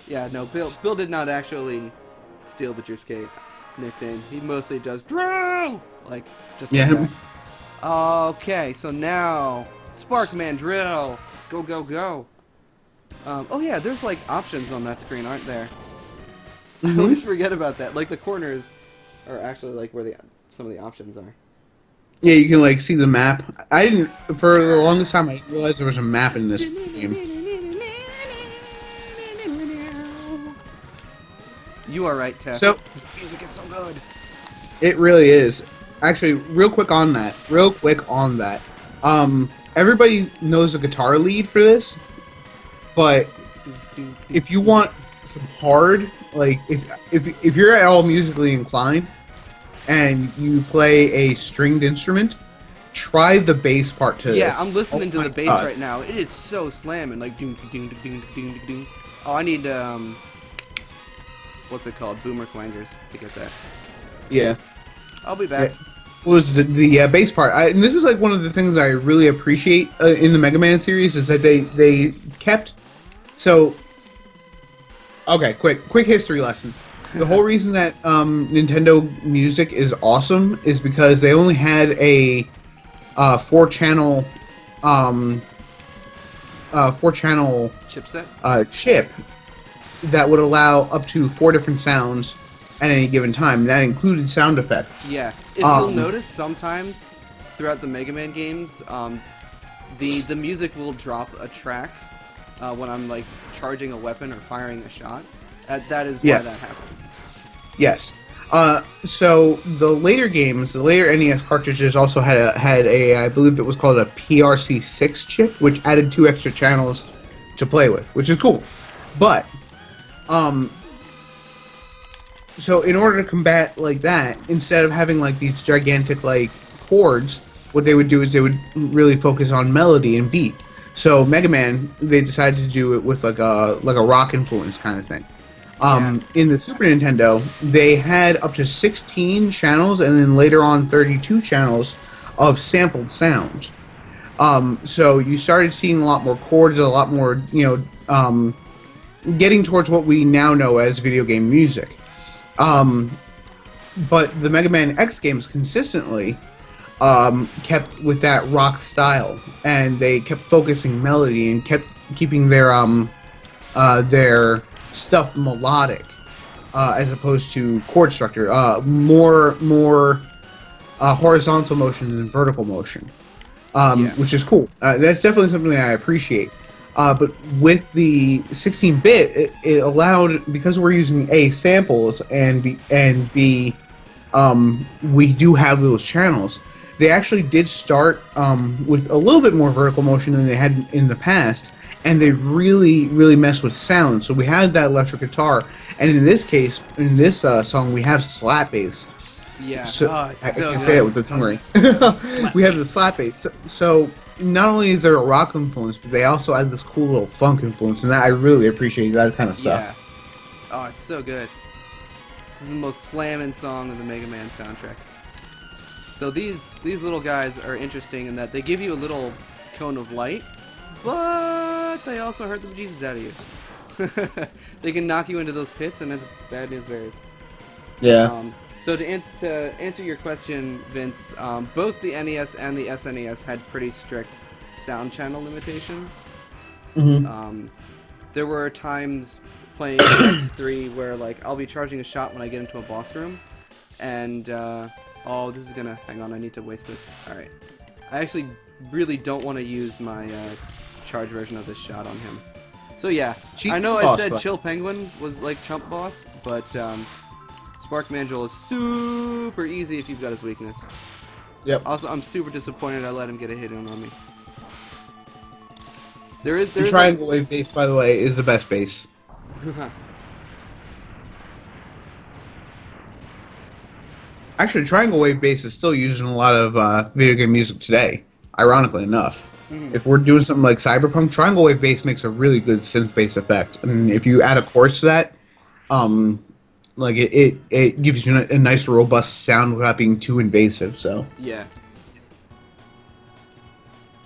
Yeah, no, Bill did not actually steal the Skate nickname. He mostly does Drew, like just like Yeah. that. Okay, so now Spark Mandrill, go go go. Oh yeah, there's like options on that screen, aren't there? I Hmm. always forget about that. Like the corners are actually like where the some of the options are. Yeah, you can like see the map. I didn't for the longest time. I didn't realize there was a map in this game. You are right, Tess. So This music is so good. it really is. Actually, real quick on that. Real quick on that. Everybody knows the guitar lead for this, but if you want some hard, like if you're at all musically inclined and you play a stringed instrument, try the bass part to Yeah, this. I'm Oh listening to my the bass god. right now. It is so slamming, like doom doom doom doom doom doom. Oh, I need what's it called? Boomer clangers to get that. Yeah. I'll be back. It was the bass part. And this is like one of the things I really appreciate in the Mega Man series is that they kept so. Okay, quick history lesson. The whole reason that Nintendo Music is awesome is because they only had a four channel um, four channel Chipset. chip that would allow up to four different sounds at any given time. That included sound effects. Yeah. If you'll notice, sometimes throughout the Mega Man games, the music will drop a track when I'm like charging a weapon or firing a shot. That is why Yeah. that happens. Yes. So the later games, the later NES cartridges also had a I believe it was called a PRC6 chip, which added two extra channels to play with, which is cool. But so in order to combat like that, instead of having like these gigantic like chords, what they would do is they would really focus on melody and beat. So Mega Man, they decided to do it with like a rock influence kind of thing. Yeah. In the Super Nintendo, they had up to 16 channels, and then later on 32 channels of sampled sounds. So you started seeing a lot more chords, a lot more, getting towards what we now know as video game music. But the Mega Man X games consistently kept with that rock style, and they kept focusing melody and kept keeping their stuff melodic as opposed to chord structure, more horizontal motion than vertical motion, Yeah. which is cool. That's definitely something that I appreciate. But with the 16-bit, it allowed, because we're using A, samples, and B, we do have those channels. They actually did start with a little bit more vertical motion than they had in the past, and they really, really mess with sound. So we had that electric guitar, and in this case, in this song, we have slap bass. Yeah. So Oh, it's I so can say it with the tongue ring. We have the slap bass. So not only is there a rock influence, but they also add this cool little funk influence, and that I really appreciate that kind of stuff. Yeah. Oh, it's so good. This is the most slamming song of the Mega Man soundtrack. So these little guys are interesting in that they give you a little cone of light, but they also hurt the bejesus out of you. They can knock you into those pits, and that's bad news bears. Yeah. So to answer your question, Vince, both the NES and the SNES had pretty strict sound channel limitations. Hmm. There were times playing X3 where like I'll be charging a shot when I get into a boss room, and oh, this is gonna hang on. I need to waste this. All right, I actually really don't want to use my charge version of this shot on him. So yeah, She's I know the I boss, said but- Chill Penguin was like Chump Boss, but Spark Mandrill is super easy if you've got his weakness. Yep. Also, I'm super disappointed I let him get a hit in on me. There is The triangle wave bass, by the way, is the best bass. Actually, triangle wave bass is still used in a lot of video game music today. Ironically enough, if we're doing something like Cyberpunk, triangle wave bass makes a really good synth bass effect, and if you add a chorus to that, like it gives you a nice robust sound without being too invasive. So Yeah,